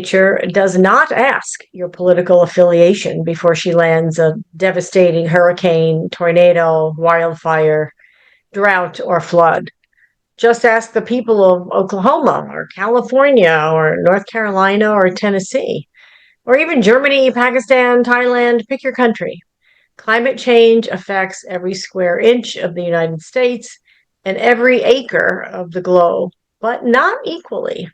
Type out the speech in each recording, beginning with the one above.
nature does not ask your political affiliation before she lands a devastating hurricane, tornado, wildfire, drought, or flood. Just ask the people of Oklahoma or California or North Carolina or Tennessee, or even Germany, Pakistan, Thailand, pick your country. Climate change affects every square inch of the United States and every acre of the globe, but not equally.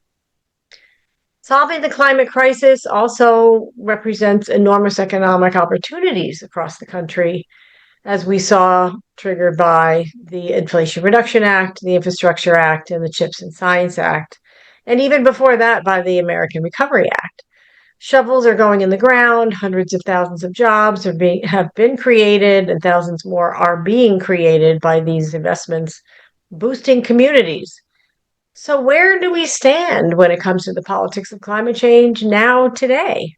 Solving the climate crisis also represents enormous economic opportunities across the country, as we saw triggered by the Inflation Reduction Act, the Infrastructure Act, and the CHIPS and Science Act, and even before that by the American Recovery Act. Shovels are going in the ground, hundreds of thousands of jobs have been created, and thousands more are being created by these investments, boosting communities. So where do we stand when it comes to the politics of climate change now, today,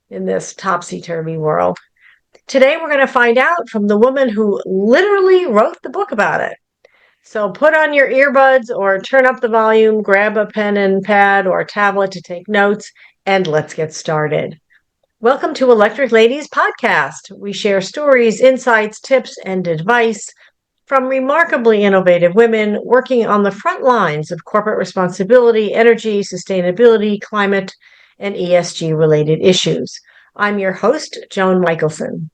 in this topsy-turvy world? Today, we're going to find out from the woman who literally wrote the book about it. So put on your earbuds or turn up the volume, grab a pen and pad or a tablet to take notes, and let's get started. Welcome to Electric Ladies Podcast. We share stories, insights, tips, and advice from remarkably innovative women working on the front lines of corporate responsibility, energy, sustainability, climate, and ESG-related issues. I'm your host, Joan Michelson.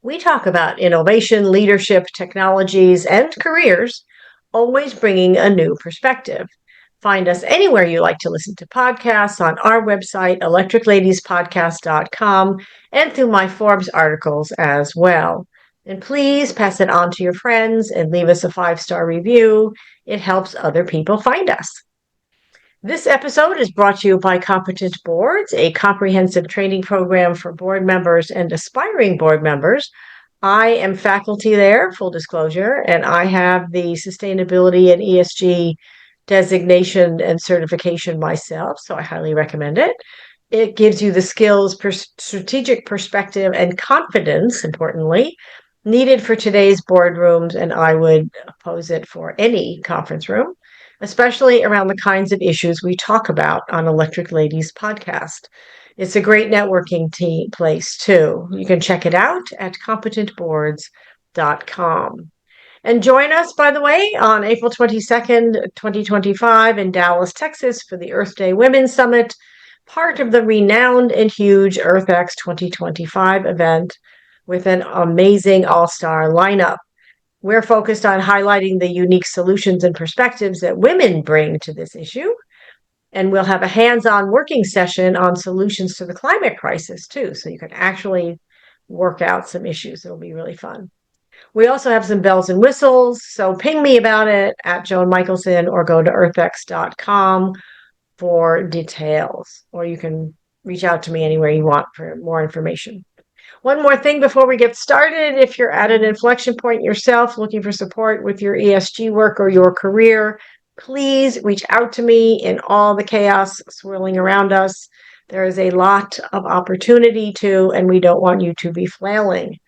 We talk about innovation, leadership, technologies, and careers, always bringing a new perspective. Find us anywhere you like to listen to podcasts, on our website, electricladiespodcast.com, and through my Forbes articles as well. And please pass it on to your friends and leave us a 5-star review. It helps other people find us. This episode is brought to you by Competent Boards, a comprehensive training program for board members and aspiring board members. I am faculty there, full disclosure, and I have the sustainability and ESG designation and certification myself, so I highly recommend it. It gives you the skills, strategic perspective, and confidence, importantly, needed for today's boardrooms, and I would oppose it for any conference room, especially around the kinds of issues we talk about on Electric Ladies Podcast. It's a great networking place, too. You can check it out at competentboards.com. And join us, by the way, on April 22nd, 2025 in Dallas, Texas for the Earth Day Women's Summit, part of the renowned and huge EarthX 2025 event with an amazing all-star lineup. We're focused on highlighting the unique solutions and perspectives that women bring to this issue. And we'll have a hands-on working session on solutions to the climate crisis, too, so you can actually work out some issues. It'll be really fun. We also have some bells and whistles, so ping me about it at Joan Michelson or go to earthx.com for details, or you can reach out to me anywhere you want for more information. One more thing before we get started, if you're at an inflection point yourself looking for support with your ESG work or your career, please reach out to me in all the chaos swirling around us. There is a lot of opportunity too, and we don't want you to be flailing.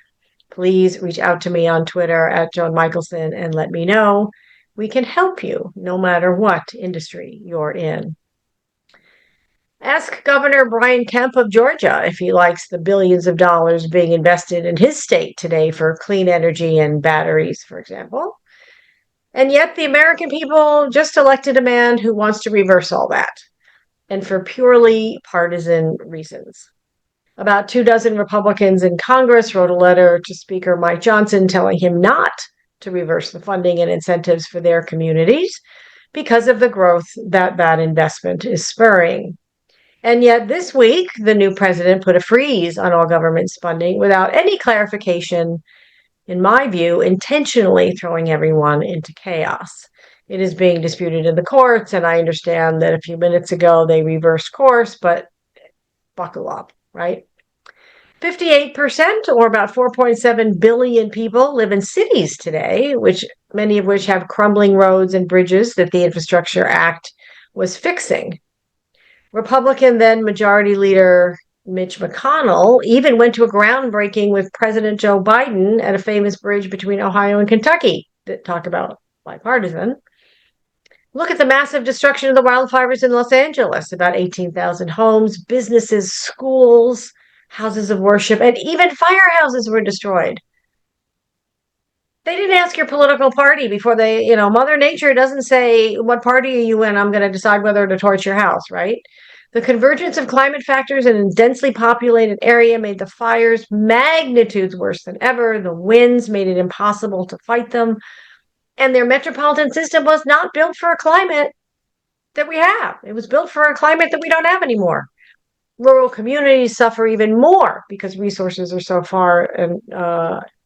Please reach out to me on Twitter at Joan Michelson and let me know. We can help you no matter what industry you're in. Ask Governor Brian Kemp of Georgia if he likes the billions of dollars being invested in his state today for clean energy and batteries, for example. And yet the American people just elected a man who wants to reverse all that, and for purely partisan reasons. About 24 Republicans in Congress wrote a letter to Speaker Mike Johnson telling him not to reverse the funding and incentives for their communities because of the growth that investment is spurring. And yet this week, the new president put a freeze on all government spending without any clarification, in my view, intentionally throwing everyone into chaos. It is being disputed in the courts, and I understand that a few minutes ago they reversed course, but buckle up, right? 58%, or about 4.7 billion people, live in cities today, many of which have crumbling roads and bridges that the Infrastructure Act was fixing. Republican then Majority Leader Mitch McConnell even went to a groundbreaking with President Joe Biden at a famous bridge between Ohio and Kentucky that talk about bipartisan. Look at the massive destruction of the wildfires in Los Angeles, about 18,000 homes, businesses, schools, houses of worship, and even firehouses were destroyed. They didn't ask your political party before Mother Nature doesn't say, what party are you in? I'm going to decide whether to torch your house, right? The convergence of climate factors in a densely populated area made the fires magnitudes worse than ever. The winds made it impossible to fight them. And their metropolitan system was not built for a climate that we have. It was built for a climate that we don't have anymore. Rural communities suffer even more because resources are so far and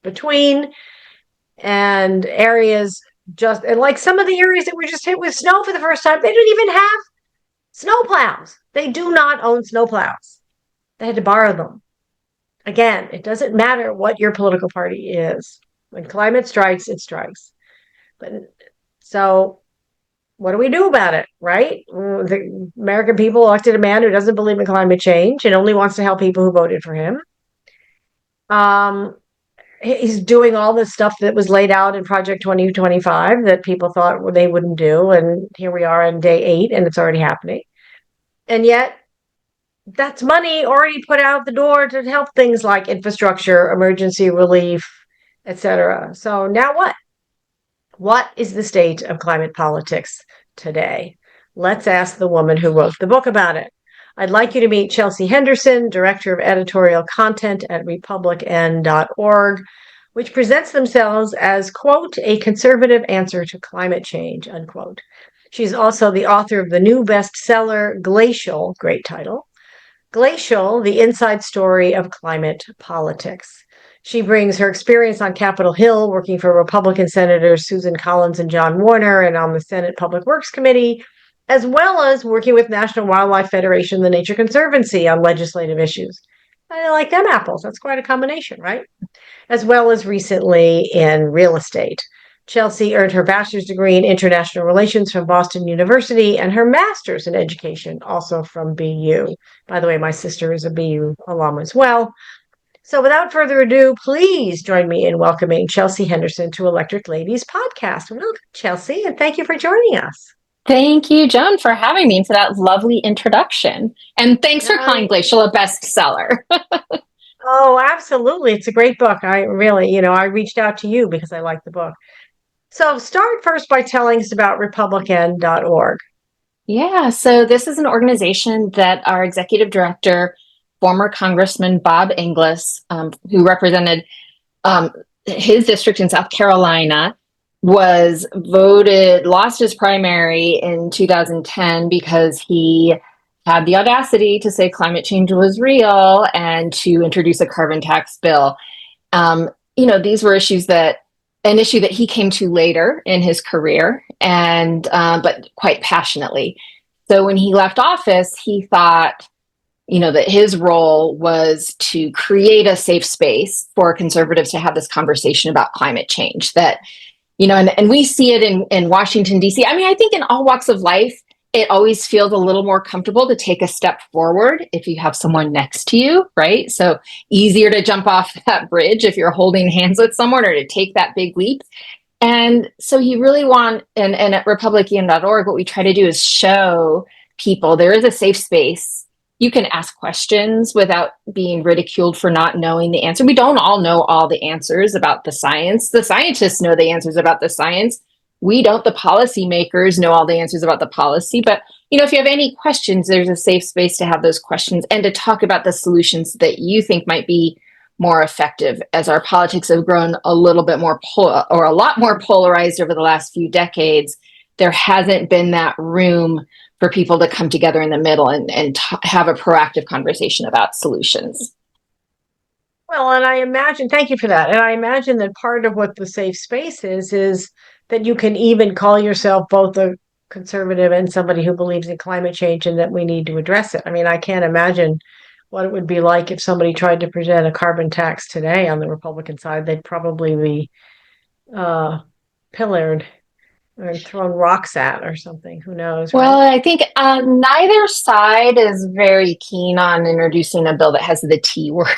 between, and areas and like some of the areas that were just hit with snow for the first time, they didn't even have snow plows. They do not own snow plows. They had to borrow them. Again, it doesn't matter what your political party is. When climate strikes, it strikes. So what do we do about it, right? The American people elected a man who doesn't believe in climate change and only wants to help people who voted for him. He's doing all the stuff that was laid out in Project 2025 that people thought they wouldn't do. And here we are on day 8 and it's already happening. And yet that's money already put out the door to help things like infrastructure, emergency relief, etc. So now what? What is the state of climate politics today? Let's ask the woman who wrote the book about it. I'd like you to meet Chelsea Henderson, Director of Editorial Content at republican.org, which presents themselves as, quote, a conservative answer to climate change, unquote. She's also the author of the new bestseller, Glacial, great title, Glacial, the Inside Story of Climate Politics. She brings her experience on Capitol Hill, working for Republican Senators Susan Collins and John Warner, and on the Senate Public Works Committee, as well as working with National Wildlife Federation, the Nature Conservancy, on legislative issues. I like them apples. That's quite a combination, right? As well as recently in real estate. Chelsea earned her bachelor's degree in international relations from Boston University and her master's in education also from BU. By the way, my sister is a BU alum as well. So without further ado, please join me in welcoming Chelsea Henderson to Electric Ladies podcast. Welcome, Chelsea, and thank you for joining us. Thank you, Joan, for having me, for that lovely introduction. And thanks for calling Glacial a bestseller. Oh, absolutely. It's a great book. I really, I reached out to you because I like the book. So start first by telling us about republican.org. Yeah, so this is an organization that our executive director, former Congressman Bob Inglis, who represented his district in South Carolina, lost his primary in 2010 because he had the audacity to say climate change was real and to introduce a carbon tax bill. These were an issue that he came to later in his career, and but quite passionately. So when he left office, he thought, that his role was to create a safe space for conservatives to have this conversation about climate change. That, and we see it in Washington, D.C. I mean, I think in all walks of life, it always feels a little more comfortable to take a step forward if you have someone next to you, right? So easier to jump off that bridge if you're holding hands with someone, or to take that big leap. And so he really and at Republican.org, what we try to do is show people there is a safe space. You can ask questions without being ridiculed for not knowing the answer. We don't all know all the answers about the science. The scientists know the answers about the science. We don't, the policymakers, know all the answers about the policy. But, if you have any questions, there's a safe space to have those questions and to talk about the solutions that you think might be more effective. As our politics have grown a little bit more or a lot more polarized over the last few decades, there hasn't been that room for people to come together in the middle and have a proactive conversation about solutions. Well, and I imagine, thank you for that. And I imagine that part of what the safe space is that you can even call yourself both a conservative and somebody who believes in climate change and that we need to address it. I mean, I can't imagine what it would be like if somebody tried to present a carbon tax today on the Republican side. They'd probably be pillared. or thrown rocks at or something. Who knows, Well, right? I think neither side is very keen on introducing a bill that has the T word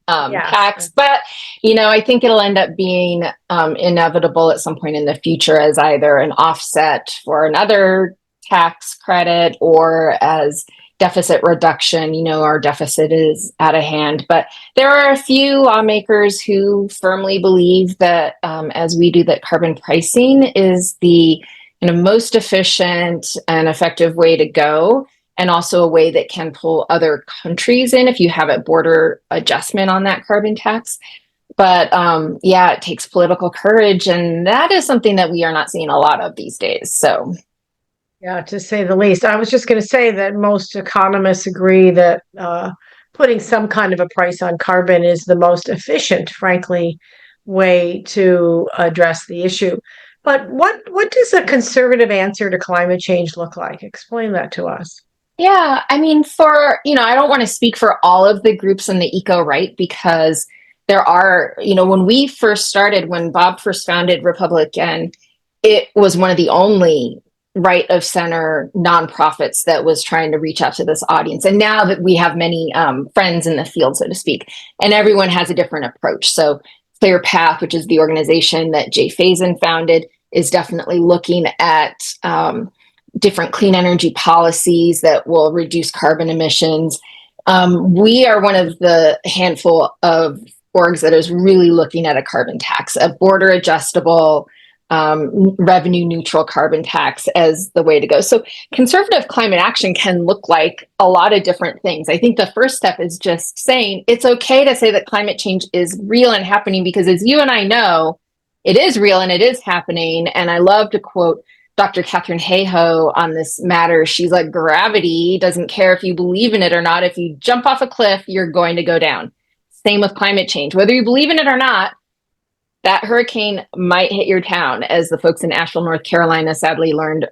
Yes. tax, but I think it'll end up being inevitable at some point in the future as either an offset for another tax credit or as deficit reduction. Our deficit is out of hand, but there are a few lawmakers who firmly believe that, as we do, that carbon pricing is the most efficient and effective way to go, and also a way that can pull other countries in if you have a border adjustment on that carbon tax. But yeah, it takes political courage, and that is something that we are not seeing a lot of these days. So Yeah, to say the least. I was just going to say that most economists agree that putting some kind of a price on carbon is the most efficient, frankly, way to address the issue. But what does a conservative answer to climate change look like? Explain that to us. yeah, I mean, I don't want to speak for all of the groups in the eco right, because there are, when we first started, when Bob first founded Republican, it was one of the only right of center nonprofits that was trying to reach out to this audience. And now that we have many friends in the field, so to speak, and everyone has a different approach. So Clear Path, which is the organization that Jay Faison founded, is definitely looking at different clean energy policies that will reduce carbon emissions. We are one of the handful of orgs that is really looking at a carbon tax, a border adjustable, revenue neutral carbon tax as the way to go. So conservative climate action can look like a lot of different things. I think the first step is just saying it's okay to say that climate change is real and happening, because as you and I know, it is real and it is happening. And I love to quote Dr. Catherine Hayhoe on this matter. She's like, gravity doesn't care if you believe in it or not. If you jump off a cliff, you're going to go down. Same with climate change. Whether you believe in it or not, that hurricane might hit your town, as the folks in Asheville, North Carolina, sadly learned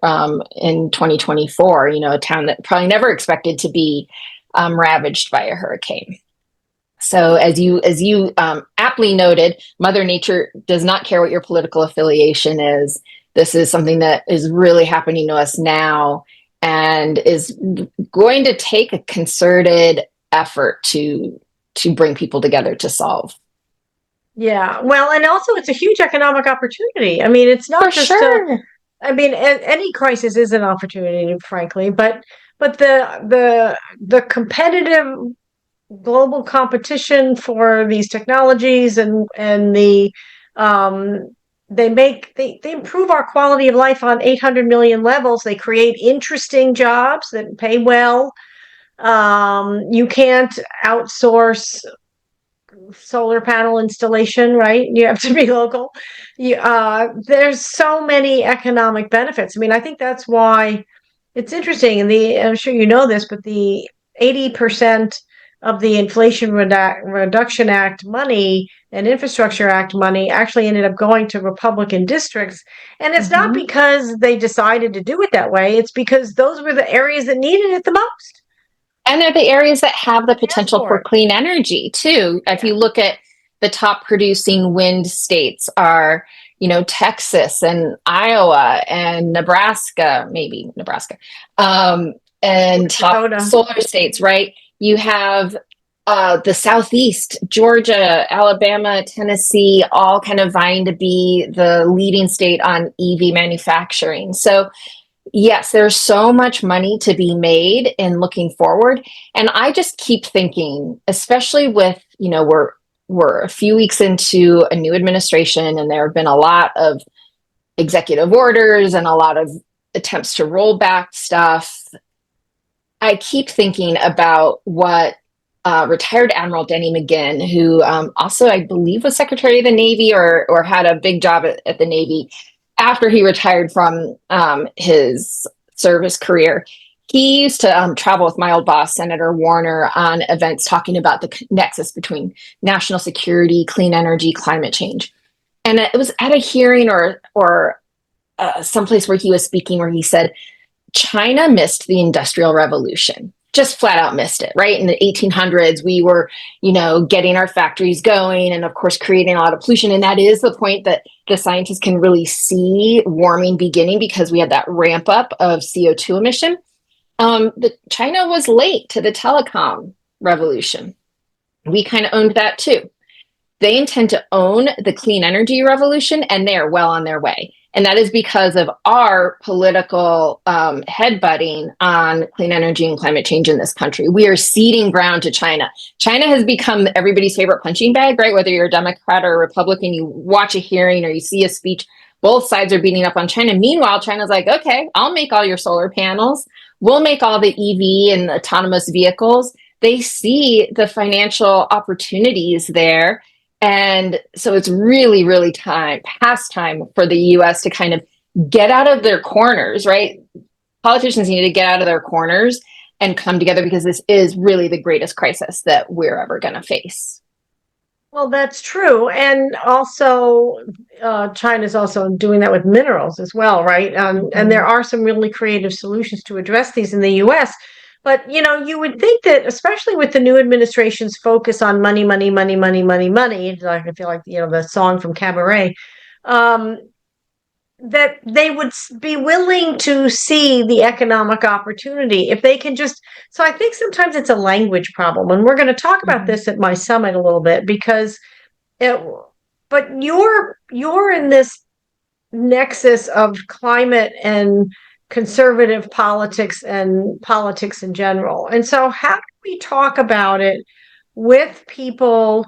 in 2024. A town that probably never expected to be ravaged by a hurricane. So, as you aptly noted, Mother Nature does not care what your political affiliation is. This is something that is really happening to us now, and is going to take a concerted effort to bring people together to solve. Yeah, well, and also it's a huge economic opportunity. I mean, it's For not just sure. I mean, any crisis is an opportunity, frankly, but the competitive global competition for these technologies and they improve our quality of life on 800 million levels. They create interesting jobs that pay well. You can't outsource solar panel installation, right? You have to be local. There's so many economic benefits. I mean, I think that's why it's interesting. And I'm sure you know this, but the 80% of the Inflation Reduction Act money and Infrastructure Act money actually ended up going to Republican districts. And it's not Mm-hmm. because they decided to do it that way. It's because those were the areas that needed it the most. And they're the areas that have the Asked potential for for it. clean energy too. If Yeah. you look at the top producing wind states are, Texas and Iowa and Nebraska, maybe Nebraska, and North top Dakota. solar states, right? You have the Southeast, Georgia, Alabama, Tennessee, all kind of vying to be the leading state on EV manufacturing. So yes, there's so much money to be made in looking forward. And I just keep thinking, especially with, we're a few weeks into a new administration, and there have been a lot of executive orders and a lot of attempts to roll back stuff. I keep thinking about what retired Admiral Denny McGinn, who also, I believe, was Secretary of the Navy or had a big job at the Navy after he retired from his service career. He used to travel with my old boss, Senator Warner, on events talking about the nexus between national security, clean energy, climate change. And it was at a hearing or someplace where he was speaking, where he said, China missed the Industrial Revolution. just flat out missed it, right? In the 1800s, we were, getting our factories going and, of course, creating a lot of pollution. And that is the point that the scientists can really see warming beginning, because we had that ramp up of CO2 emission. China was late to the telecom revolution. We kind of owned that too. They intend to own the clean energy revolution, and they're well on their way. And that is because of our political headbutting on clean energy and climate change in this country. We are ceding ground to China. China has become everybody's favorite punching bag, right? Whether you're a Democrat or a Republican, you watch a hearing or you see a speech, both sides are beating up on China. Meanwhile, China's like, okay, I'll make all your solar panels. We'll make all the EV and autonomous vehicles. They see the financial opportunities there. And so it's really, really past time for the US to kind of get out of their corners, right? Politicians need to get out of their corners and come together, because this is really the greatest crisis that we're ever going to face. Well, that's true. And also, China's also doing that with minerals as well, right? And there are some really creative solutions to address these in the US. But, you would think that, especially with the new administration's focus on money, money, money, money, money, money, like I feel like, the song from Cabaret, that they would be willing to see the economic opportunity if they can just. So I think sometimes it's a language problem. And we're going to talk about this at my summit a little bit, because but you're in this nexus of climate and conservative politics and politics in general. And so how do we talk about it with people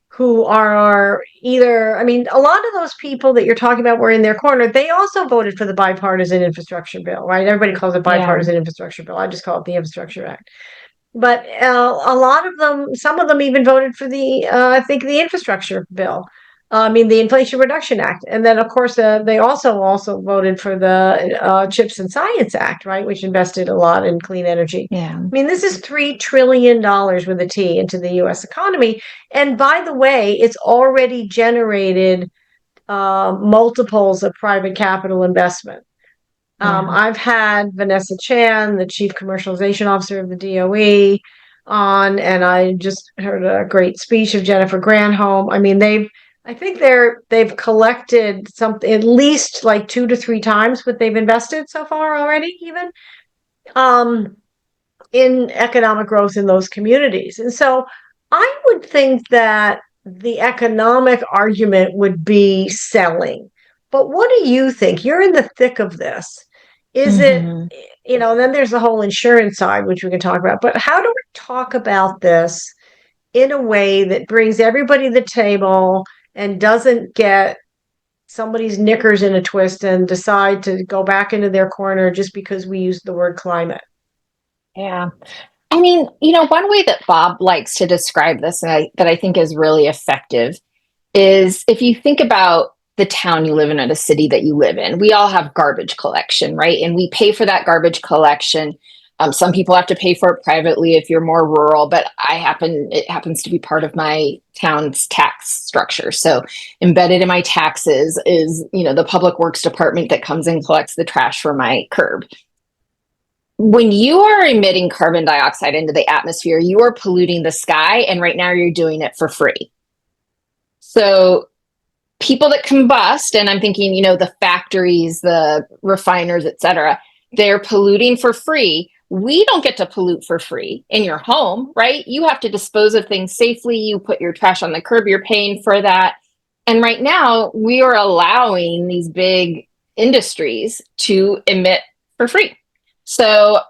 who are either, a lot of those people that you're talking about were in their corner. They also voted for the bipartisan infrastructure bill, right? Everybody calls it bipartisan infrastructure bill. I just call it the Infrastructure Act. But a lot of them, some of them even voted for I think the infrastructure bill. The Inflation Reduction Act. And then, of course, they also voted for the CHIPS and Science Act, right, which invested a lot in clean energy. Yeah. This is $3 trillion with a T into the U.S. economy. And by the way, it's already generated multiples of private capital investment. I've had Vanessa Chan, the Chief Commercialization Officer of the DOE, on, and I just heard a great speech of Jennifer Granholm. I think they've collected something at least like 2 to 3 times what they've invested so far already, even in economic growth in those communities. And so I would think that the economic argument would be selling. But what do you think? You're in the thick of this. Is it, then there's the whole insurance side, which we can talk about. But how do we talk about this in a way that brings everybody to the table and doesn't get somebody's knickers in a twist and decide to go back into their corner just because we use the word climate? Yeah. One way that Bob likes to describe this, and that I think is really effective, is if you think about the town you live in or the city that you live in, we all have garbage collection, right? And we pay for that garbage collection. Some people have to pay for it privately if you're more rural, but it happens to be part of my town's tax structure. So embedded in my taxes is, the public works department that comes and collects the trash from my curb. When you are emitting carbon dioxide into the atmosphere, you are polluting the sky. And right now you're doing it for free. So people that combust, and I'm thinking, the factories, the refiners, et cetera, they're polluting for free. We don't get to pollute for free in your home, right? You have to dispose of things safely. You put your trash on the curb, you're paying for that. And right now we are allowing these big industries to emit for free. So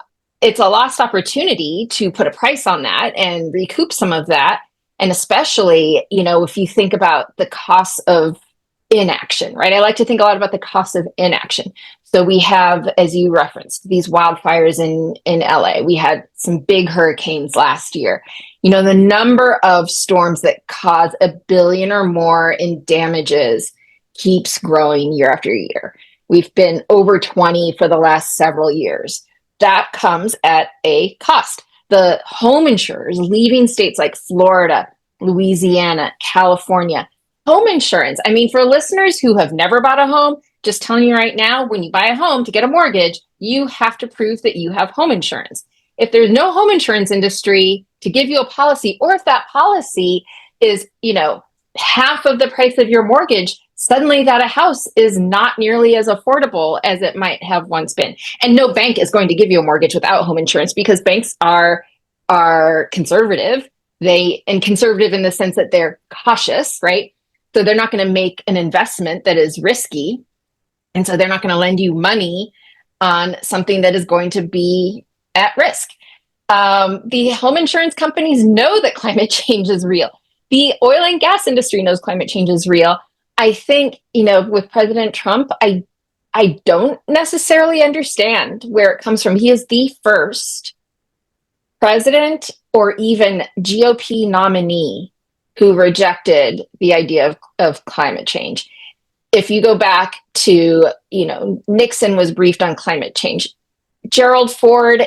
it's a lost opportunity to put a price on that and recoup some of that. And especially, if you think about the costs of inaction, right? I like to think a lot about the cost of inaction. So we have, as you referenced, these wildfires in LA. We had some big hurricanes last year. The number of storms that cause $1 billion or more in damages keeps growing year after year. We've been over 20 for the last several years. That comes at a cost. The home insurers leaving states like Florida, Louisiana, California, home insurance. For listeners who have never bought a home, just telling you right now, when you buy a home to get a mortgage, you have to prove that you have home insurance. if there's no home insurance industry to give you a policy, or if that policy is, half of the price of your mortgage, suddenly that a house is not nearly as affordable as it might have once been. And no bank is going to give you a mortgage without home insurance, because banks are conservative. And conservative in the sense that they're cautious, right? So they're not going to make an investment that is risky. And so they're not going to lend you money on something that is going to be at risk. The home insurance companies know that climate change is real. The oil and gas industry knows climate change is real. I think, with President Trump, I don't necessarily understand where it comes from. He is the first president or even GOP nominee who rejected the idea of climate change. If you go back to, Nixon was briefed on climate change. Gerald Ford,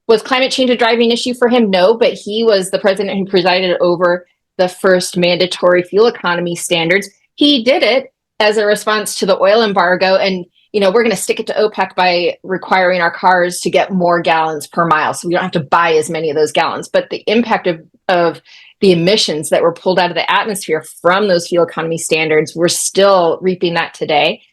was climate change a driving issue for him? No, but he was the president who presided over the first mandatory fuel economy standards. He did it as a response to the oil embargo. And, we're going to stick it to OPEC by requiring our cars to get more gallons per mile, so we don't have to buy as many of those gallons. But the impact of the emissions that were pulled out of the atmosphere from those fuel economy standards, we're still reaping that today.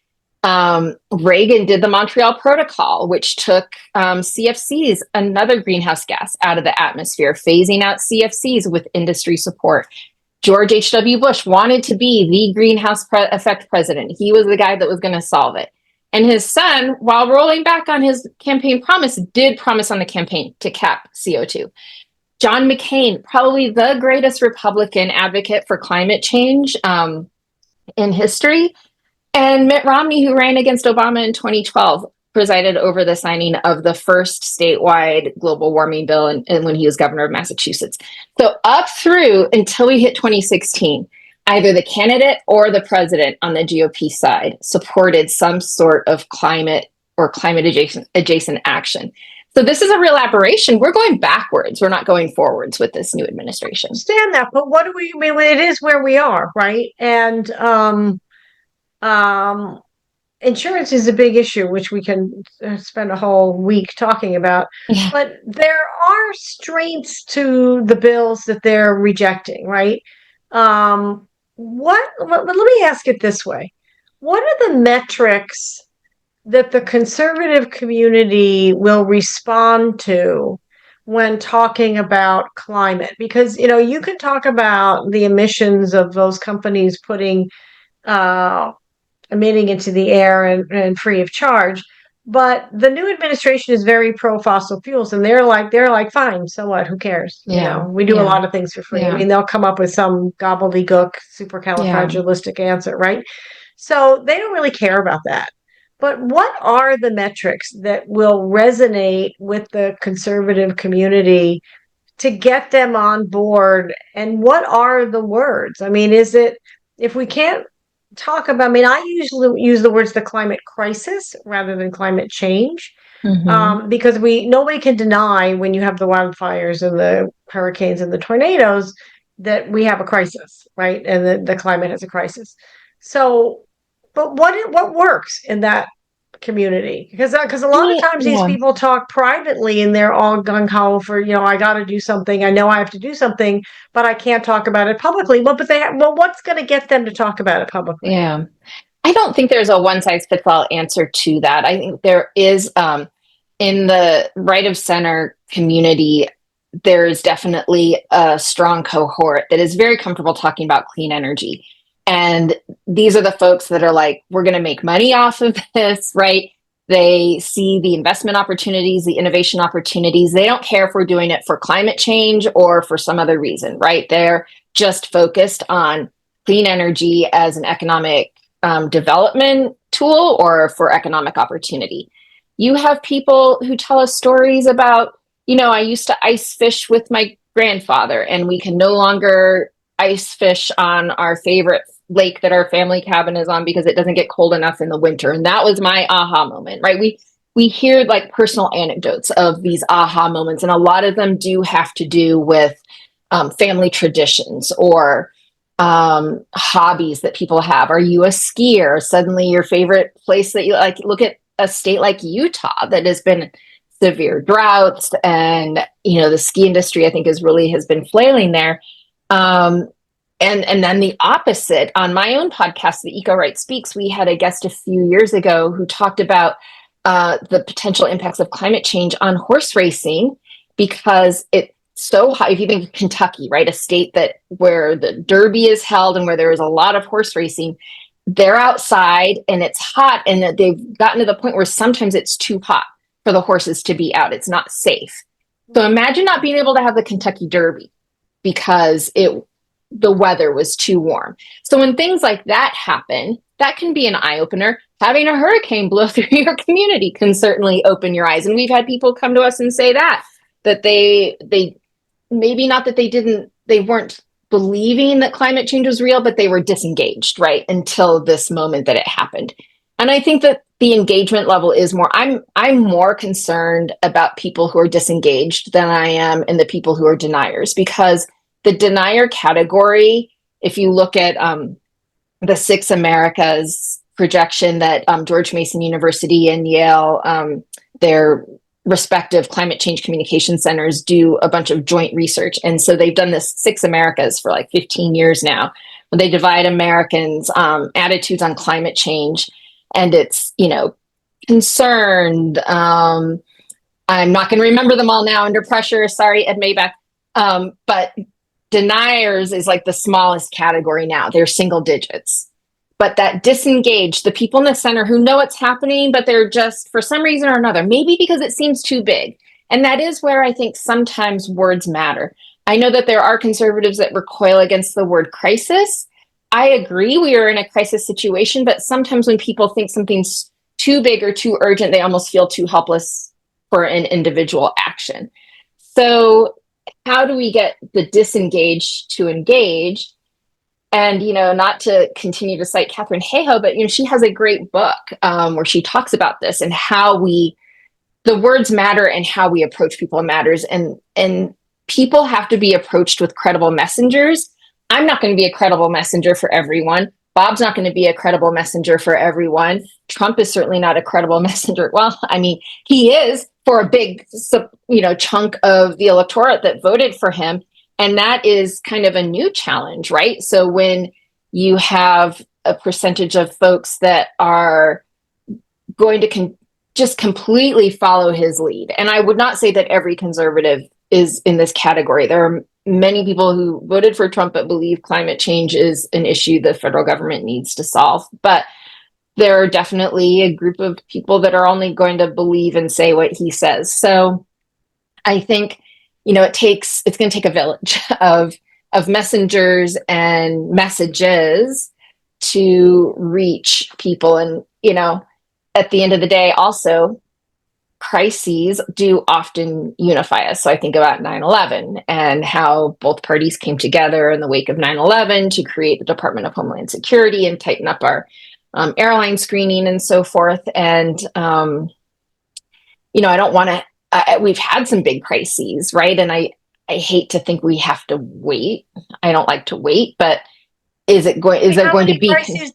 Reagan did the Montreal Protocol, which took CFCs, another greenhouse gas, out of the atmosphere, phasing out CFCs with industry support. George H.W. Bush wanted to be the greenhouse effect president. He was the guy that was going to solve it. And his son, while rolling back on his campaign promise, did promise on the campaign to cap CO2. John McCain, probably the greatest Republican advocate for climate change in history. And Mitt Romney, who ran against Obama in 2012, presided over the signing of the first statewide global warming bill and when he was governor of Massachusetts. So up through until we hit 2016, either the candidate or the president on the GOP side supported some sort of climate or climate adjacent action. So this is a real aberration. We're going backwards. We're not going forwards with this new administration. I understand that, but what do we mean? It is where we are, right? And insurance is a big issue, which we can spend a whole week talking about. Yeah. But there are strengths to the bills that they're rejecting, right? Let me ask it this way. What are the metrics that the conservative community will respond to when talking about climate? Because, you can talk about the emissions of those companies emitting into the air and free of charge. But the new administration is very pro fossil fuels, and they're like, fine, so what? Who cares? Yeah. We do a lot of things for free. Yeah. I mean, they'll come up with some gobbledygook, supercalifragilistic answer, right? So they don't really care about that. But what are the metrics that will resonate with the conservative community to get them on board? And what are the words? I mean, is it, if we can't talk about, I usually use the words the climate crisis rather than climate change, because nobody can deny when you have the wildfires and the hurricanes and the tornadoes that we have a crisis, right? And the climate has a crisis. So, but what works in that community? Because a lot of times these people talk privately and they're all gung-ho for, I got to do something. I know I have to do something, but I can't talk about it publicly. Well, what's going to get them to talk about it publicly? Yeah. I don't think there's a one-size-fits-all answer to that. I think there is, in the right of center community, there is definitely a strong cohort that is very comfortable talking about clean energy. And these are the folks that are like, we're going to make money off of this, right? They see the investment opportunities, the innovation opportunities. They don't care if we're doing it for climate change or for some other reason, right? They're just focused on clean energy as an economic development tool or for economic opportunity. You have people who tell us stories about, I used to ice fish with my grandfather, and we can no longer ice fish on our favorite lake that our family cabin is on because it doesn't get cold enough in the winter. And that was my aha moment, right? We hear like personal anecdotes of these aha moments, and a lot of them do have to do with family traditions or hobbies that people have. Are you a skier? Suddenly your favorite place that you like, look at a state like Utah that has been severe droughts, and the ski industry, I think, has been flailing there. And then the opposite. On my own podcast, the Eco Right Speaks, we had a guest a few years ago who talked about the potential impacts of climate change on horse racing, because it's so hot. If you think of Kentucky, right, a state that where the Derby is held and where there is a lot of horse racing, they're outside and it's hot, and they've gotten to the point where sometimes it's too hot for the horses to be out. It's not safe. So imagine not being able to have the Kentucky Derby because the weather was too warm. So when things like that happen, that can be an eye-opener. Having a hurricane blow through your community can certainly open your eyes. And we've had people come to us and say that they maybe not that they weren't believing that climate change was real, but they were disengaged, right, until this moment that it happened. And I think that the engagement level is more, I'm more concerned about people who are disengaged than I am in the people who are deniers, because the denier category, if you look at the Six Americas projection that George Mason University and Yale, their respective climate change communication centers, do a bunch of joint research. And so they've done this Six Americas for like 15 years now, when they divide Americans' attitudes on climate change. And it's, concerned. I'm not going to remember them all now under pressure. Sorry, Ed Maybach. But deniers is like the smallest category now. They're single digits. But that disengaged, the people in the center who know what's happening, but they're just, for some reason or another, maybe because it seems too big. And that is where I think sometimes words matter. I know that there are conservatives that recoil against the word crisis. I agree, we are in a crisis situation, but sometimes when people think something's too big or too urgent, they almost feel too helpless for an individual action. So how do we get the disengaged to engage? And, not to continue to cite Katharine Hayhoe, but, she has a great book where she talks about this and how the words matter and how we approach people matters. And people have to be approached with credible messengers. I'm not going to be a credible messenger for everyone. Bob's not going to be a credible messenger for everyone. Trump is certainly not a credible messenger. Well, I mean, he is for a big, chunk of the electorate that voted for him. And that is kind of a new challenge, right? So when you have a percentage of folks that are going to just completely follow his lead, and I would not say that every conservative is in this category. There are many people who voted for Trump but believe climate change is an issue the federal government needs to solve. But there are definitely a group of people that are only going to believe and say what he says. So I think, it's going to take a village of messengers and messages to reach people. And, at the end of the day, also, crises do often unify us. So I think about 9/11 and how both parties came together in the wake of 9/11 to create the Department of Homeland Security and tighten up our airline screening and so forth. And, I don't want to, we've had some big crises, right? And I hate to think we have to wait. I don't like to wait, but is there going to be crises?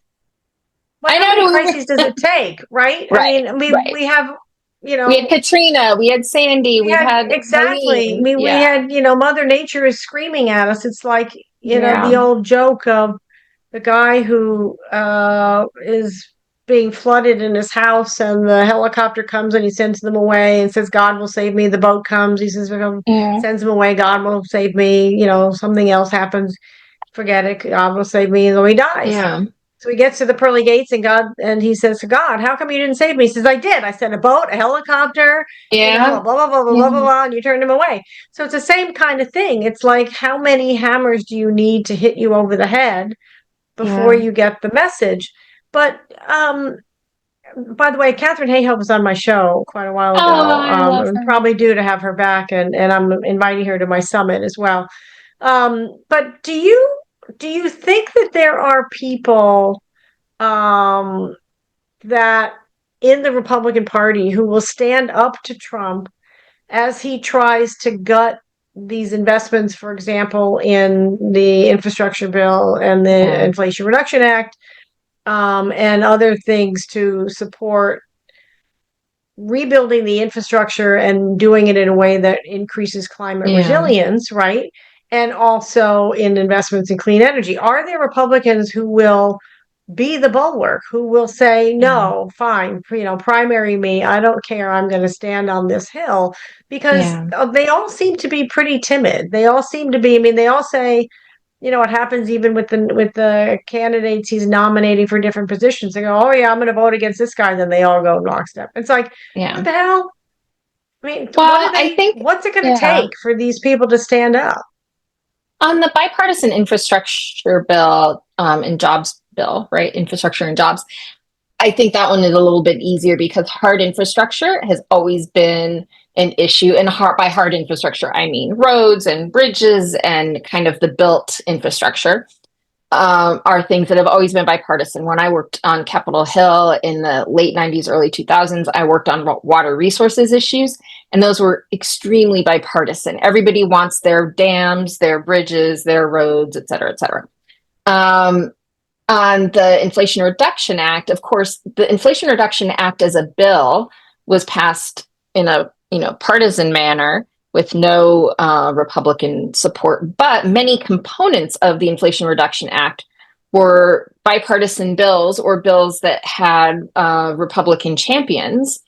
How many crises does it take, right? Right. I mean, we have, we had Katrina, we had Sandy, we had exactly. Marine. We had, Mother Nature is screaming at us. It's like, the old joke of the guy who is being flooded in his house, and the helicopter comes and he sends them away and says, God will save me. The boat comes, he says, sends them away, God will save me. Something else happens, forget it, God will save me, and so he dies. Yeah. So he gets to the pearly gates, and he says to God, how come you didn't save me? He says, I did. I sent a boat, a helicopter, blah, blah, blah, blah, blah, blah, blah, and you turned him away. So it's the same kind of thing. It's like, how many hammers do you need to hit you over the head before you get the message? But by the way, Katharine Hayhoe was on my show quite a while ago. I love her. I'm probably due to have her back, and I'm inviting her to my summit as well. But do you think that there are people that in the Republican Party who will stand up to Trump as he tries to gut these investments, for example, in the infrastructure bill and the Inflation Reduction Act, and other things to support rebuilding the infrastructure and doing it in a way that increases climate Yeah. resilience, right? And also in investments in clean energy. Are there Republicans who will be the bulwark, who will say, Yeah. no, fine, primary me, I don't care, I'm going to stand on this hill? Because Yeah. they all seem to be pretty timid. They all seem to be, I mean, they all say, it happens even with the candidates he's nominating for different positions. They go, oh yeah, I'm going to vote against this guy. And then they all go lockstep. It's like, what Yeah. the hell? I mean, Well, I think, what's it going to yeah. take for these people to stand up? On the bipartisan infrastructure bill and jobs bill, right? Infrastructure and jobs. I think that one is a little bit easier because hard infrastructure has always been an issue. And by hard infrastructure, I mean roads and bridges and kind of the built infrastructure are things that have always been bipartisan. When I worked on Capitol Hill in the late 90s, early 2000s, I worked on water resources issues, and those were extremely bipartisan. Everybody wants their dams, their bridges, their roads, et cetera, et cetera. On the Inflation Reduction Act, of course, the Inflation Reduction Act as a bill was passed in a partisan manner with no Republican support, but many components of the Inflation Reduction Act were bipartisan bills or bills that had Republican champions.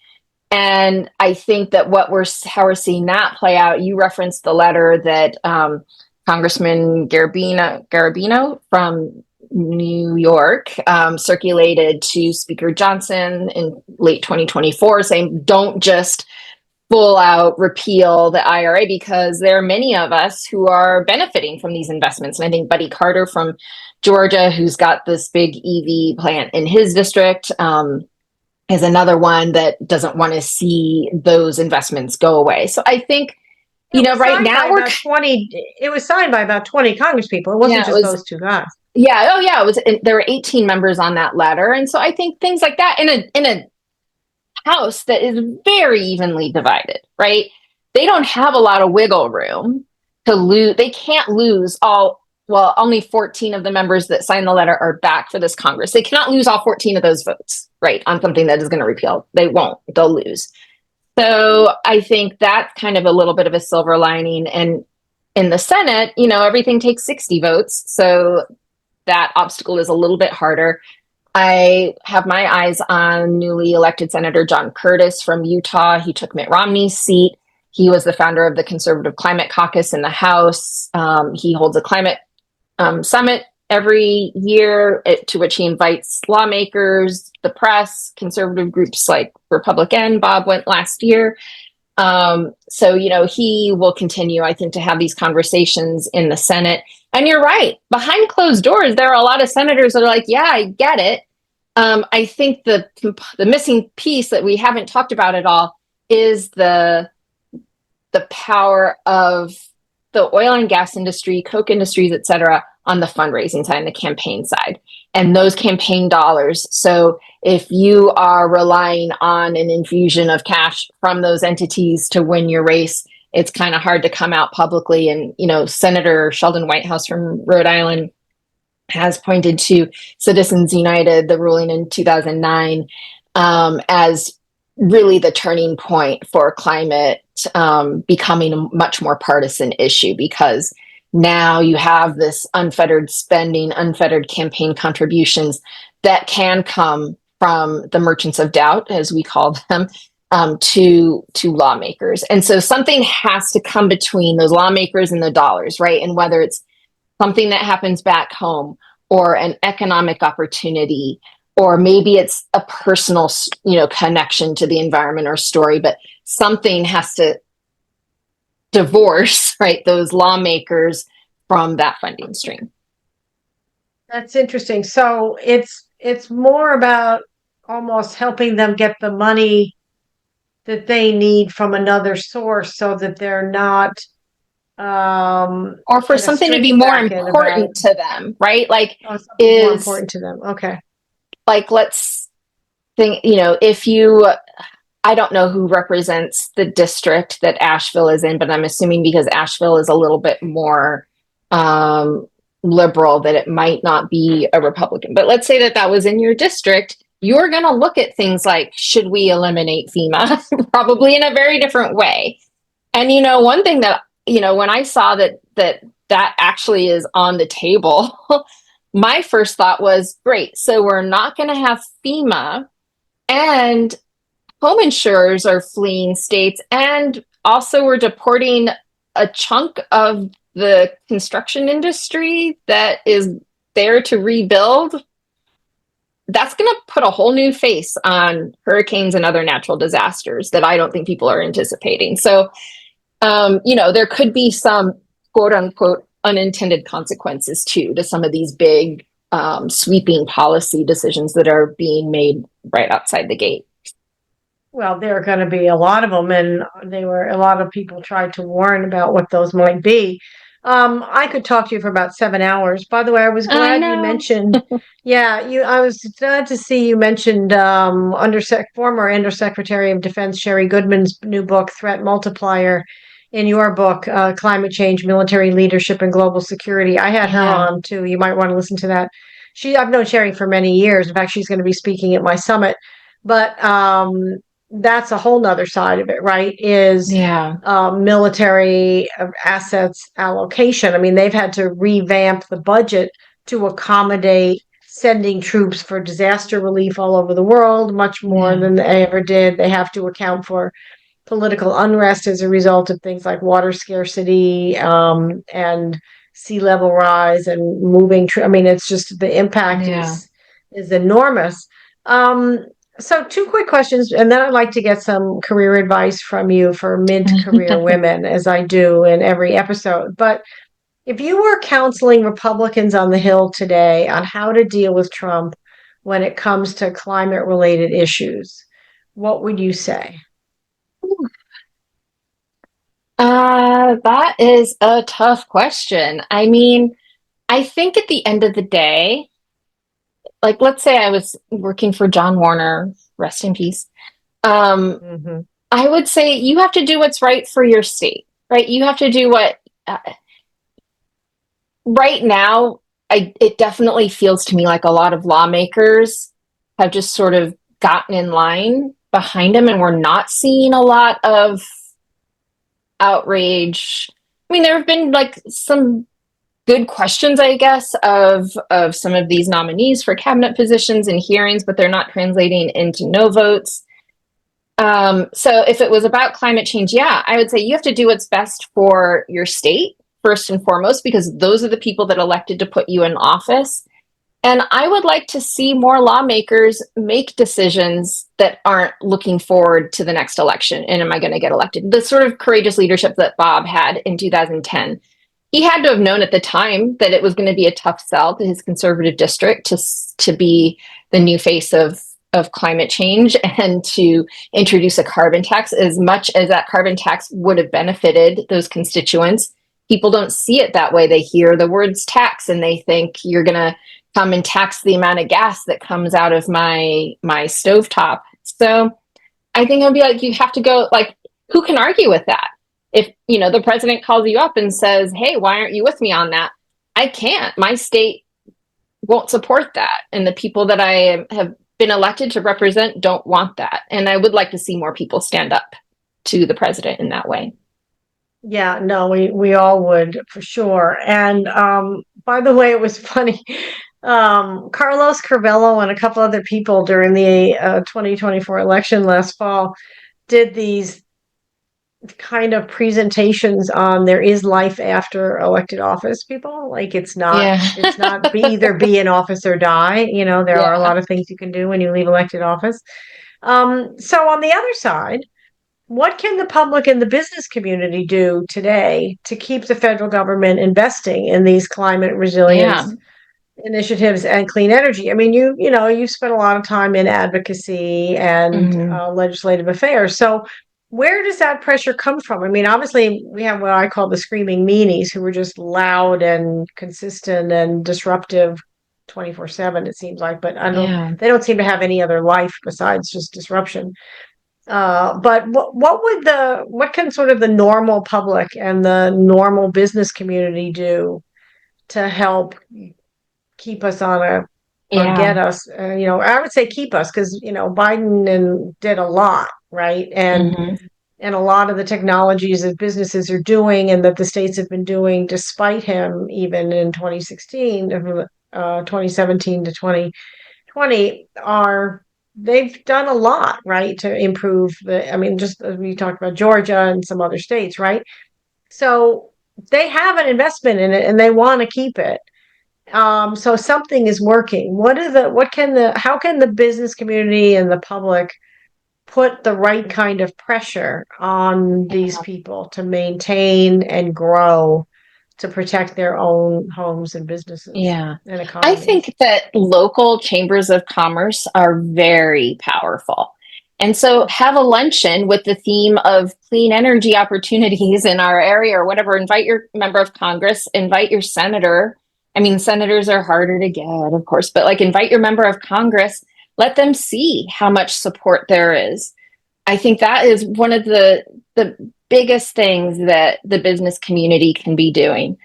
And I think that how we're seeing that play out, you referenced the letter that Congressman Garabino from New York circulated to Speaker Johnson in late 2024 saying, don't just full out repeal the IRA because there are many of us who are benefiting from these investments. And I think Buddy Carter from Georgia, who's got this big EV plant in his district, is another one that doesn't want to see those investments go away. So I think, right now it was signed by about 20 Congresspeople. It wasn't those two guys. Yeah. Oh yeah. There were 18 members on that letter. And so I think things like that in a house that is very evenly divided, right? They don't have a lot of wiggle room to lose. They can't lose only 14 of the members that signed the letter are back for this Congress. They cannot lose all 14 of those votes, right, on something that is going to repeal. They won't. They'll lose. So I think that's kind of a little bit of a silver lining. And in the Senate, everything takes 60 votes. So that obstacle is a little bit harder. I have my eyes on newly elected Senator John Curtis from Utah. He took Mitt Romney's seat. He was the founder of the Conservative Climate Caucus in the House. He holds a climate summit every year to which he invites lawmakers, the press, conservative groups like Republican. Bob went last year. So, he will continue, I think, to have these conversations in the Senate. And you're right. Behind closed doors, there are a lot of senators that are like, yeah, I get it. I think the missing piece that we haven't talked about at all is the power of the oil and gas industry, Koch industries, et cetera, on the fundraising side and the campaign side and those campaign dollars. So if you are relying on an infusion of cash from those entities to win your race, it's kind of hard to come out publicly. And, Senator Sheldon Whitehouse from Rhode Island has pointed to Citizens United, the ruling in 2009, as really the turning point for climate becoming a much more partisan issue, because now you have this unfettered spending, unfettered campaign contributions that can come from the merchants of doubt, as we call them, to lawmakers. And so something has to come between those lawmakers and the dollars, right? And whether it's something that happens back home or an economic opportunity, or maybe it's a personal, connection to the environment or story, but something has to divorce, right, those lawmakers from that funding stream. That's interesting. So it's more about almost helping them get the money that they need from another source so that they're not or for something to be more important to them, right? Like more important to them. Okay. Like, let's think, I don't know who represents the district that Asheville is in, but I'm assuming because Asheville is a little bit more liberal that it might not be a Republican. But let's say that was in your district you're going to look at things like, should we eliminate FEMA? Probably in a very different way. And, one thing that, when I saw that actually is on the table, my first thought was, great. So we're not going to have FEMA, and home insurers are fleeing states, and also we're deporting a chunk of the construction industry that is there to rebuild. That's going to put a whole new face on hurricanes and other natural disasters that I don't think people are anticipating. So, there could be some quote unquote unintended consequences too to some of these big sweeping policy decisions that are being made right outside the gate. Well, there are going to be a lot of them, and a lot of people tried to warn about what those might be. I could talk to you for about 7 hours. By the way, I was glad you mentioned, I was glad to see you mentioned former Undersecretary of Defense Sherry Goodman's new book, Threat Multiplier, in your book, Climate Change, Military Leadership, and Global Security. I had her on too. You might want to listen to that. I've known Sherry for many years. In fact, she's going to be speaking at my summit. But that's a whole nother side of it, right? Is military assets allocation. I mean, they've had to revamp the budget to accommodate sending troops for disaster relief all over the world, much more than they ever did. They have to account for political unrest as a result of things like water scarcity and sea level rise and moving. I mean, it's just the impact is enormous. So 2 quick questions, and then I'd like to get some career advice from you for mid-career women, as I do in every episode. But if you were counseling Republicans on the Hill today on how to deal with Trump when it comes to climate-related issues, what would you say? That is a tough question. I mean, I think at the end of the day, like, let's say I was working for John Warner, rest in peace. I would say you have to do what's right for your state, right? You have to do what, right now, it definitely feels to me like a lot of lawmakers have just sort of gotten in line behind him, and we're not seeing a lot of outrage. I mean, there have been like some good questions, I guess, of some of these nominees for cabinet positions and hearings, but they're not translating into no votes. So if it was about climate change, I would say you have to do what's best for your state, first and foremost, because those are the people that elected to put you in office. And I would like to see more lawmakers make decisions that aren't looking forward to the next election. And am I going to get elected? The sort of courageous leadership that Bob had in 2010. He had to have known at the time that it was going to be a tough sell to his conservative district to be the new face of climate change and to introduce a carbon tax. As much as that carbon tax would have benefited those constituents, people don't see it that way. They hear the words tax and they think you're going to come and tax the amount of gas that comes out of my stovetop. So I think I'd be like, you have to go, like, who can argue with that? If, the president calls you up and says, hey, why aren't you with me on that? I can't. My state won't support that. And the people that I have been elected to represent don't want that. And I would like to see more people stand up to the president in that way. Yeah, no, we all would for sure. And by the way, it was funny. Carlos Curvello and a couple other people during the 2024 election last fall did these kind of presentations on there is life after elected office. People like it's not either be in office or die. There are a lot of things you can do when you leave elected office. So on the other side, what can the public and the business community do today to keep the federal government investing in these climate resilience initiatives and clean energy? I mean, you spent a lot of time in advocacy and legislative affairs. So where does that pressure come from? I mean, obviously, we have what I call the screaming meanies who were just loud and consistent and disruptive 24/7, it seems like, but they don't seem to have any other life besides just disruption. But what can sort of the normal public and the normal business community do to help keep us on or get Yeah. us, I would say keep us because, Biden did a lot, right? Hmm. And a lot of the technologies that businesses are doing and that the states have been doing despite him, even in 2017 to 2020, they've done a lot, right, to improve just as we talked about Georgia and some other states, right? So they have an investment in it and they want to keep it. So something is working. How can the business community and the public put the right kind of pressure on these people to maintain and grow to protect their own homes and businesses Yeah. and I economies? think that local chambers of commerce are very powerful. And so have a luncheon with the theme of clean energy opportunities in our area or whatever. Invite your member of Congress, invite your senator. I mean, senators are harder to get, of course, but like invite your member of Congress, let them see how much support there is. I think that is one of the biggest things that the business community can be doing.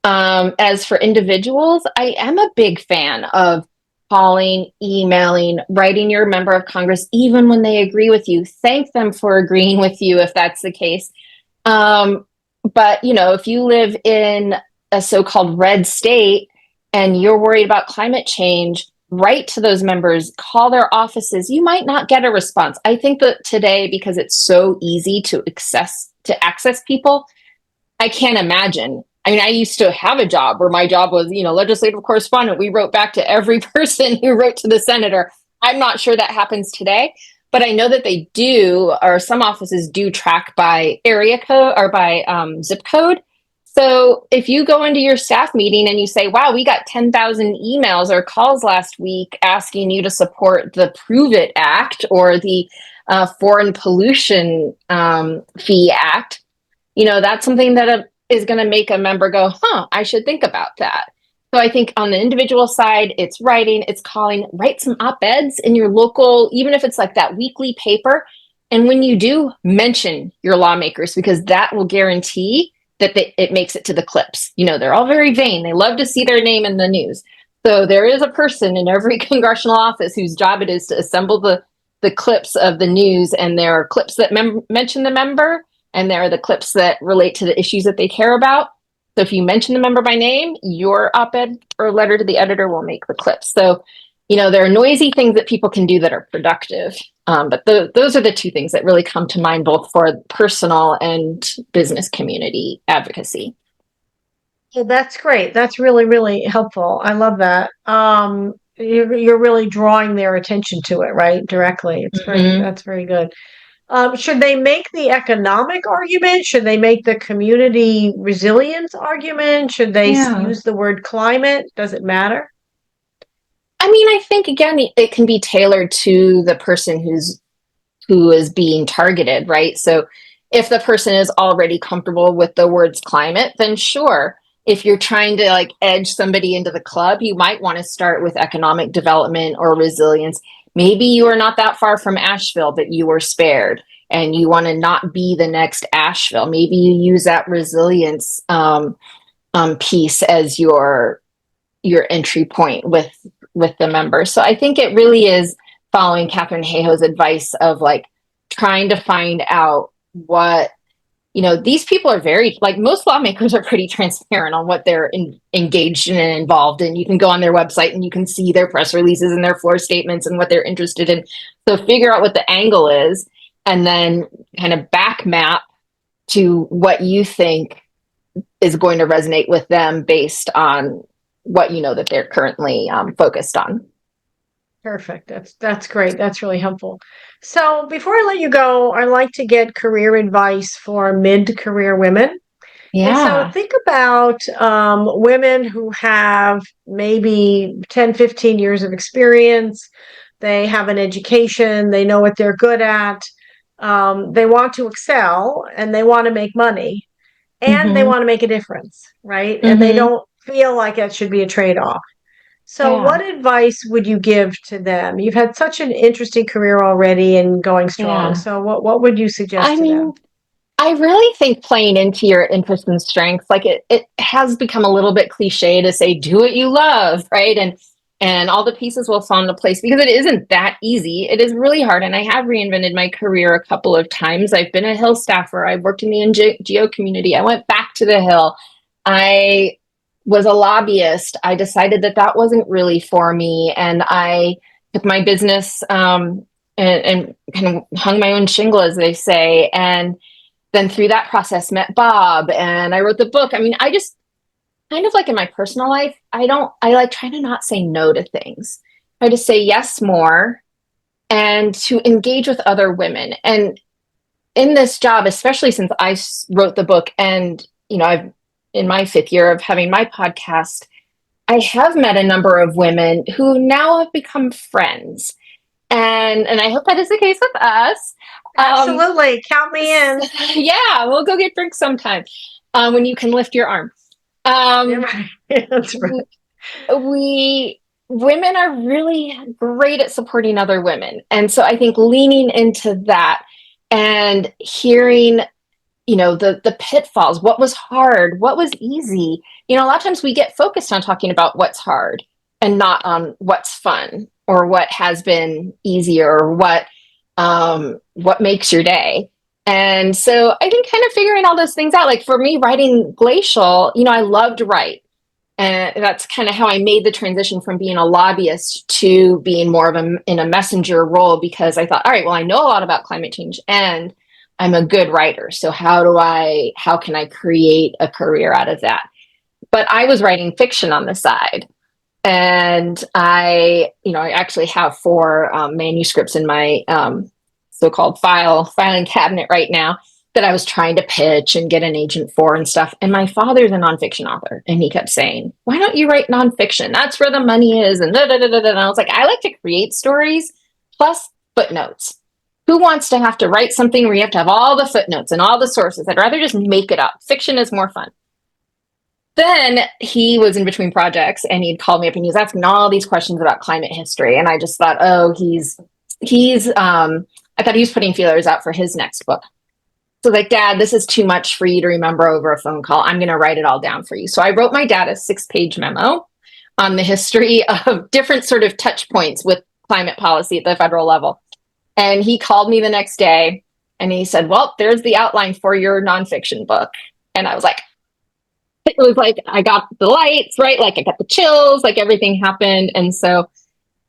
As for individuals, I am a big fan of calling, emailing, writing your member of Congress, even when they agree with you. Thank them for agreeing with you if that's the case. But if you live in a so-called red state and you're worried about climate change, write to those members, call their offices. You might not get a response. I think that today, because it's so easy to access people, I can't imagine. I mean, I used to have a job where my job was, legislative correspondent. We wrote back to every person who wrote to the senator. I'm not sure that happens today, but I know that they do, or some offices do track by area code or by zip code. So if you go into your staff meeting and you say, wow, we got 10,000 emails or calls last week asking you to support the Prove It Act or the Foreign Pollution Fee Act, that's something that is going to make a member go, I should think about that. So I think on the individual side, it's writing, it's calling, write some op-eds in your local, even if it's like that weekly paper. And when you do, mention your lawmakers, because that will guarantee that it makes it to the clips. They're all very vain. They love to see their name in the news. So there is a person in every congressional office whose job it is to assemble the clips of the news, and there are clips that mention the member, and there are the clips that relate to the issues that they care about. So if you mention the member by name, your op-ed or letter to the editor will make the clips. So, there are noisy things that people can do that are productive. But those are the two things that really come to mind, both for personal and business community advocacy. Well, that's great. That's really, really helpful. I love that. You're really drawing their attention to it, right? Directly. Mm-hmm. That's very good. Should they make the economic argument? Should they make the community resilience argument? Should they Yeah. use the word climate? Does it matter? I mean, I think again, it can be tailored to the person who is being targeted, right? So if the person is already comfortable with the words climate, then sure. If you're trying to like edge somebody into the club, you might want to start with economic development or resilience. Maybe you are not that far from Asheville, but you were spared and you want to not be the next Asheville. Maybe you use that resilience piece as your entry point with the members. So I think it really is following Catherine Hayhoe's advice of like trying to find out what these people are very, like, most lawmakers are pretty transparent on what they're engaged in and involved in. You can go on their website and you can see their press releases and their floor statements and what they're interested in. So figure out what the angle is and then kind of back map to what you think is going to resonate with them based on what that they're currently focused on. Perfect. That's great. That's really helpful. So before I let you go, I like to get career advice for mid-career women. And so Yeah. think about women who have maybe 10, 15 years of experience. They have an education. They know what they're good at. They want to excel and they want to make money and they Mm-hmm. want to make a difference, right? And they Mm-hmm. don't feel like it should be a trade-off. So, Yeah. what advice would you give to them? You've had such an interesting career already and going strong. Yeah. So, what would you suggest I to them? mean, I really think playing into your interests and strengths, like it has become a little bit cliche to say, do what you love, right? and all the pieces will fall into place, because it isn't that easy. It is really hard. And I have reinvented my career a couple of times. I've been a Hill staffer. I've worked in the NGO community. I went back to the Hill. I was a lobbyist. I decided that that wasn't really for me. And I took my business and kind of hung my own shingle, as they say. And then through that process, met Bob, and I wrote the book. I mean, I just kind of like in my personal life, I like try to not say no to things. Try to say yes more, and to engage with other women. And in this job, especially since I wrote the book, and I've in my 5th year of having my podcast, I have met a number of women who now have become friends. And I hope that is the case with us. Absolutely. Count me in. Yeah, we'll go get drinks sometime when you can lift your arm. That's right. We women are really great at supporting other women. And so I think leaning into that and hearing, the pitfalls, what was hard, what was easy. A lot of times we get focused on talking about what's hard and not on what's fun or what has been easier or what makes your day. And so I think kind of figuring all those things out, like for me, writing Glacial, I loved to write. And that's kind of how I made the transition from being a lobbyist to being more of in a messenger role, because I thought, all right, well, I know a lot about climate change and I'm a good writer. So how can I create a career out of that? But I was writing fiction on the side. And I actually have 4 manuscripts in my so-called filing cabinet right now that I was trying to pitch and get an agent for and stuff. And my father's a nonfiction author, and he kept saying, "Why don't you write nonfiction? That's where the money is." And da, da, da, da, da. And I was like, I like to create stories plus footnotes. Who wants to have to write something where you have to have all the footnotes and all the sources? I'd rather just make it up. Fiction is more fun. Then he was in between projects, and he'd called me up and he was asking all these questions about climate history. And I just thought, oh, I thought he was putting feelers out for his next book. So like, Dad, this is too much for you to remember over a phone call. I'm going to write it all down for you. So I wrote my dad a 6-page memo on the history of different sort of touch points with climate policy at the federal level. And he called me the next day and he said, "Well, there's the outline for your nonfiction book." And I was like, it was like, I got the lights, right? Like I got the chills, like everything happened. And so,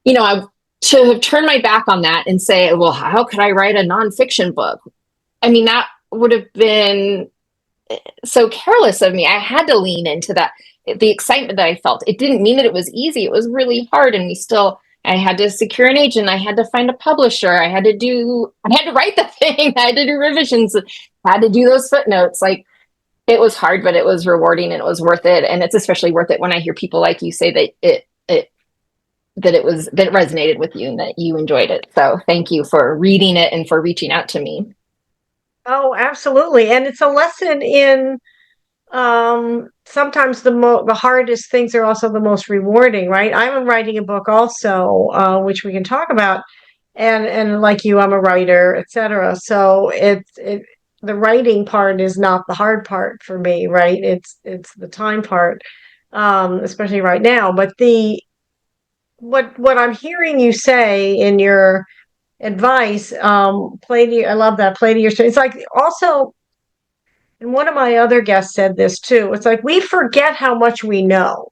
to have turned my back on that and say, well, how could I write a nonfiction book? I mean, that would have been so careless of me. I had to lean into that, the excitement that I felt. It didn't mean that it was easy. It was really hard. And I had to secure an agent. I had to find a publisher. I had to write the thing. I had to do revisions. I had to do those footnotes. Like, it was hard, but it was rewarding and it was worth it. And it's especially worth it when I hear people like you say that it resonated with you and that you enjoyed it. So thank you for reading it and for reaching out to me. Oh, absolutely. And it's a lesson in sometimes the hardest things are also the most rewarding, right? I'm writing a book also, which we can talk about. And like you, I'm a writer, etc. So the writing part is not the hard part for me, right? It's the time part, especially right now. But what I'm hearing you say in your advice, I love that, play to your strengths. It's like also, and one of my other guests said this too. It's like we forget how much we know.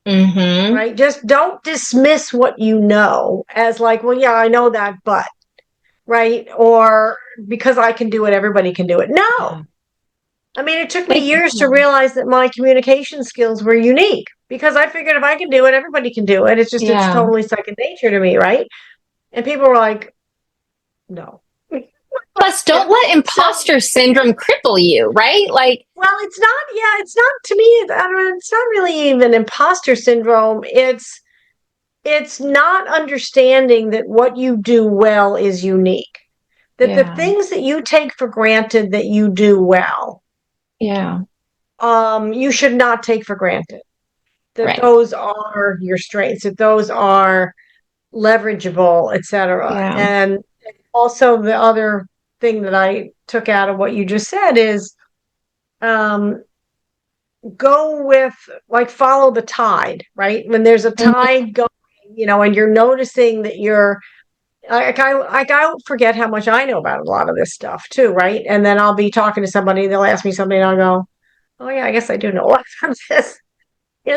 Mm-hmm. Right? Just don't dismiss what you know as like, well, yeah, I know that, but right? Or because I can do it, everybody can do it. No. Yeah. I mean, it took me years to realize that my communication skills were unique, because I figured if I can do it, everybody can do it. It's just, it's totally second nature to me, right? And people were like, no. Plus, don't let imposter syndrome cripple you, right? Like, well, it's not to me. It's not really even imposter syndrome. It's not understanding that what you do well is unique. That the things that you take for granted that you do well, you should not take for granted. That those are your strengths, that those are leverageable, etc. And also the other thing that I took out of what you just said is go with, like, follow the tide, right? When there's a tide going and you're noticing that I forget how much I know about a lot of this stuff too, right? And then I'll be talking to somebody, they'll ask me something, and I'll go, "Oh yeah, I guess I do know a lot about this."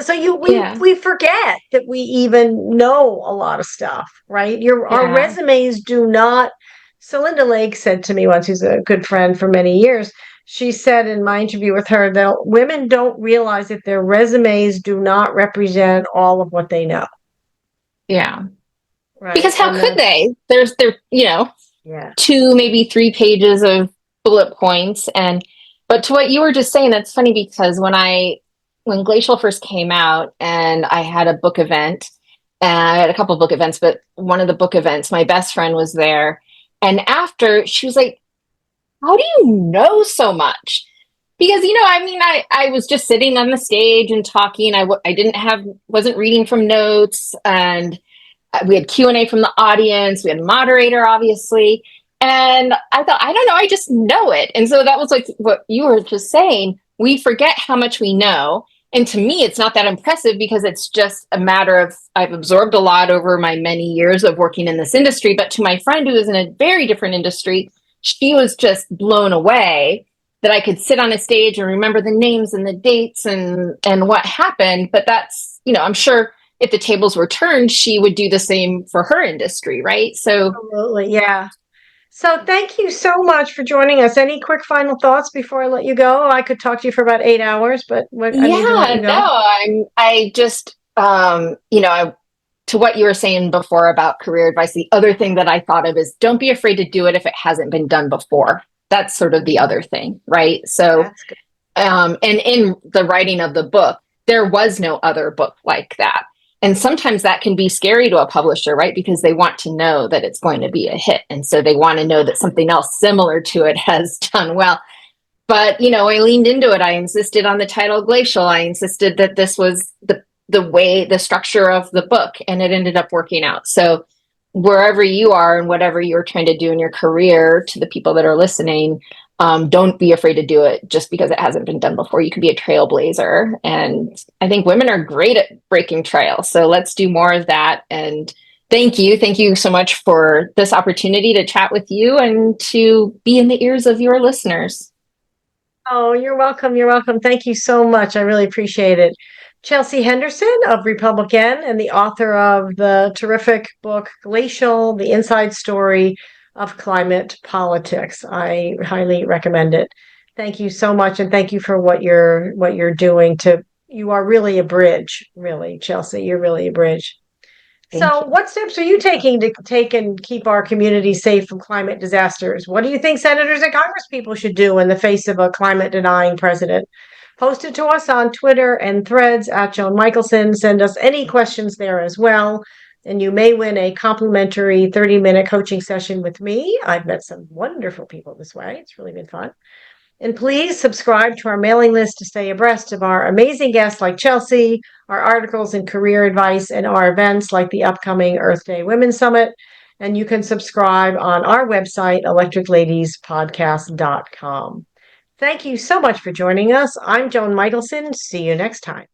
So Yeah. we forget that we even know a lot of stuff, right? Our Yeah. resumes do not. So Linda Lake said to me once, who's a good friend for many years, she said in my interview with her that women don't realize that their resumes do not represent all of what they know, Yeah. right? Because how And could that, they? There, yeah. 2, maybe 3 pages of bullet points. But to what you were just saying, that's funny because when Glacial first came out and I had a book event, and I had a couple of book events, but one of the book events, my best friend was there. And after, she was like, "How do you know so much?" Because, I mean, I was just sitting on the stage and talking. I wasn't reading from notes, and we had Q&A from the audience. We had a moderator, obviously. And I thought, I don't know, I just know it. And so that was like what you were just saying. We forget how much we know. And to me, it's not that impressive because it's just a matter of I've absorbed a lot over my many years of working in this industry. But to my friend who is in a very different industry, she was just blown away that I could sit on a stage and remember the names and the dates and what happened. But that's, I'm sure if the tables were turned, she would do the same for her industry, right? So, Absolutely, yeah. So thank you so much for joining us. Any quick final thoughts before I let you go? I could talk to you for about 8 hours, but I need to let yeah, you go. no, I just, to what you were saying before about career advice, the other thing that I thought of is don't be afraid to do it if it hasn't been done before. That's sort of the other thing, right? So, That's good. and in the writing of the book, there was no other book like that. And sometimes that can be scary to a publisher, right? Because they want to know that it's going to be a hit. And so they want to know that something else similar to it has done well. But, I leaned into it. I insisted on the title Glacial. I insisted that this was the structure of the book, and it ended up working out. So wherever you are and whatever you're trying to do in your career, to the people that are listening, don't be afraid to do it just because it hasn't been done before. You can be a trailblazer. And I think women are great at breaking trails. So let's do more of that. And thank you. Thank you so much for this opportunity to chat with you and to be in the ears of your listeners. Oh, you're welcome. You're welcome. Thank you so much. I really appreciate it. Chelsea Henderson of Republican and the author of the terrific book Glacial, The Inside Story of Climate Politics. I highly recommend it. Thank you so much, and thank you for what you're doing to you are really a bridge, really, Chelsea. You're really a bridge. Thank So, you. what steps are you taking to take and keep our community safe from climate disasters? What do you think senators and congresspeople should do in the face of a climate denying president? Post it to us on Twitter and threads at Joan Michelson. Send us any questions there as well. And you may win a complimentary 30-minute coaching session with me. I've met some wonderful people this way. It's really been fun. And please subscribe to our mailing list to stay abreast of our amazing guests like Chelsea, our articles and career advice, and our events like the upcoming Earth Day Women's Summit. And you can subscribe on our website, electricladiespodcast.com. Thank you so much for joining us. I'm Joan Michelson. See you next time.